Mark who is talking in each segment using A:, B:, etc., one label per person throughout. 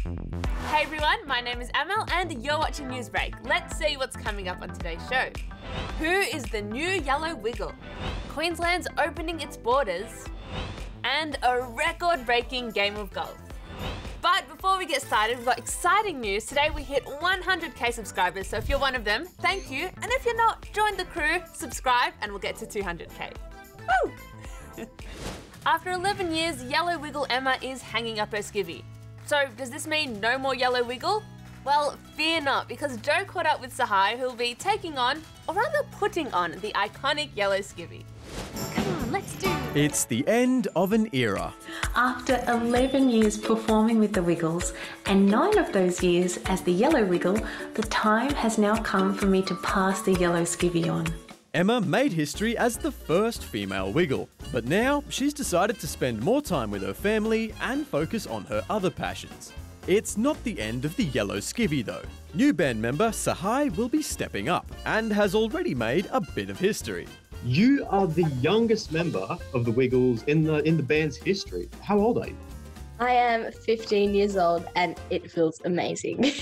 A: Hey everyone, my name is Amel and you're watching Newsbreak. Let's see what's coming up on today's show. Who is the new yellow wiggle? Queensland's opening its borders. And a record-breaking game of golf. But before we get started, we've got exciting news. Today we hit 100k subscribers, so if you're one of them, thank you. And if you're not, join the crew, subscribe, and we'll get to 200k. Woo! After 11 years, Yellow Wiggle Emma is hanging up her skivvy. So does this mean no more Yellow Wiggle? Well, fear not, because Joe caught up with Tsehay, who'll be taking on, or rather putting on, the iconic yellow skivvy. Come on, let's do it.
B: It's the end of an era.
C: After 11 years performing with the Wiggles and 9 of those years as the Yellow Wiggle, the time has now come for me to pass the yellow skivvy on.
B: Emma made history as the first female Wiggle, but now she's decided to spend more time with her family and focus on her other passions. It's not the end of the yellow skivvy though. New band member Tsehay will be stepping up and has already made a bit of history.
D: You are the youngest member of the Wiggles in the band's history. How old are you?
E: I am 15 years old and it feels amazing.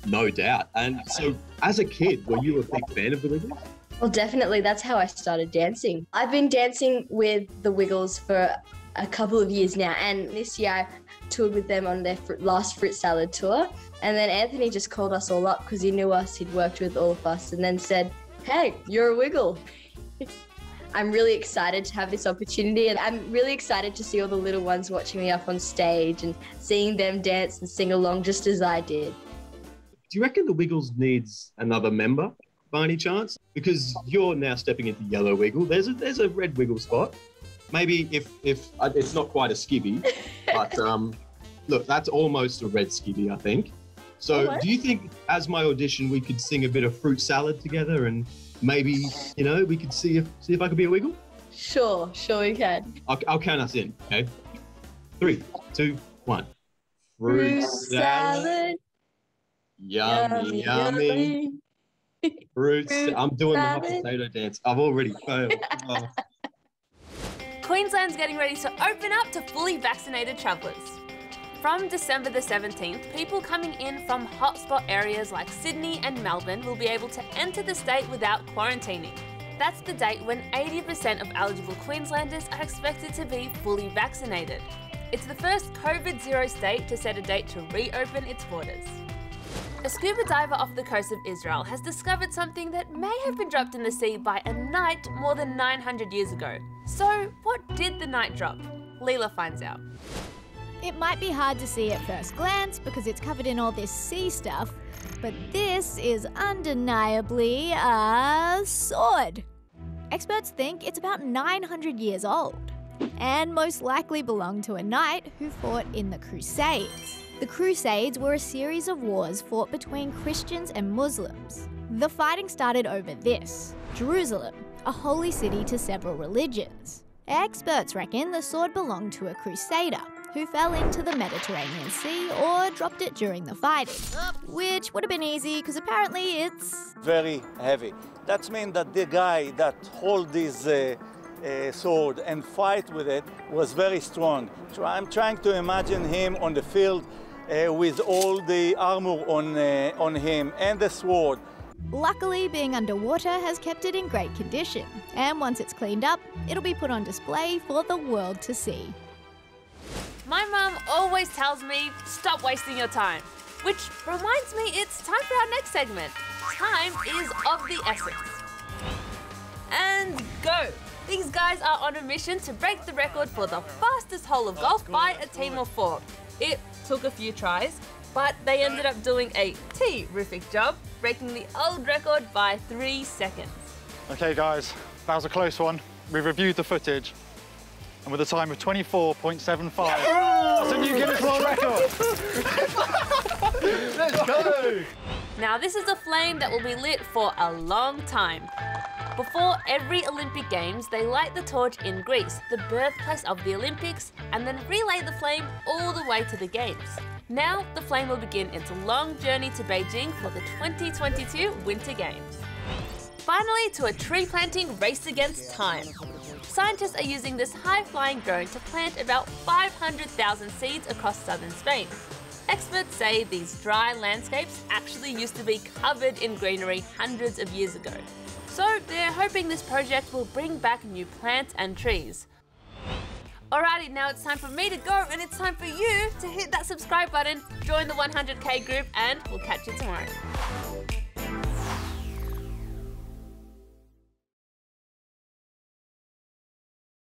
D: No doubt. And so, as a kid, were you a big fan of the Wiggles?
E: Well, definitely. That's how I started dancing. I've been dancing with the Wiggles for a couple of years now, and this year I toured with them on their last fruit salad tour. And then Anthony just called us all up because he knew us, he'd worked with all of us, and then said, "Hey, you're a Wiggle." I'm really excited to have this opportunity, and I'm really excited to see all the little ones watching me up on stage and seeing them dance and sing along just as I did.
D: Do you reckon the Wiggles needs another member by any chance? Because you're now stepping into Yellow Wiggle. There's a Red Wiggle spot. Maybe if it's not quite a skivvy, but look, that's almost a red skivvy, I think. So do you think as my audition we could sing a bit of fruit salad together and maybe, you know, we could see if I could be a Wiggle?
E: Sure we can.
D: I'll count us in, okay? 3, 2, 1.
E: Fruit salad.
D: Yummy, yummy. Fruits. I'm doing the hot potato dance. I've already failed. Oh.
A: Queensland's getting ready to open up to fully vaccinated travellers. From December the 17th, people coming in from hotspot areas like Sydney and Melbourne will be able to enter the state without quarantining. That's the date when 80% of eligible Queenslanders are expected to be fully vaccinated. It's the first COVID-0 state to set a date to reopen its borders. A scuba diver off the coast of Israel has discovered something that may have been dropped in the sea by a knight more than 900 years ago. So, what did the knight drop? Leela finds out.
F: It might be hard to see at first glance because it's covered in all this sea stuff, but this is undeniably a sword. Experts think it's about 900 years old and most likely belonged to a knight who fought in the Crusades. The Crusades were a series of wars fought between Christians and Muslims. The fighting started over this, Jerusalem, a holy city to several religions. Experts reckon the sword belonged to a crusader who fell into the Mediterranean Sea or dropped it during the fighting, which would have been easy because apparently it's
G: very heavy. That means that the guy that hold this sword and fight with it was very strong. So I'm trying to imagine him on the field with all the armor on him and the sword.
F: Luckily, being underwater has kept it in great condition, and once it's cleaned up, it'll be put on display for the world to see.
A: My mum always tells me, stop wasting your time. Which reminds me, it's time for our next segment. Time is of the essence. And go! These guys are on a mission to break the record for the fastest hole of golf by a team of 4. It took a few tries, but they ended up doing a terrific job, breaking the old record by 3 seconds.
H: Okay guys, that was a close one. We've reviewed the footage, and with a time of 24.75, that's a new Guinness World Record!
D: Let's go!
A: Now this is a flame that will be lit for a long time. Before every Olympic Games, they light the torch in Greece, the birthplace of the Olympics, and then relay the flame all the way to the Games. Now, the flame will begin its long journey to Beijing for the 2022 Winter Games. Finally, to a tree planting race against time. Scientists are using this high-flying drone to plant about 500,000 seeds across southern Spain. Experts say these dry landscapes actually used to be covered in greenery hundreds of years ago. So they're hoping this project will bring back new plants and trees. Alrighty, now it's time for me to go, and it's time for you to hit that subscribe button, join the 100k group, and we'll catch you tomorrow.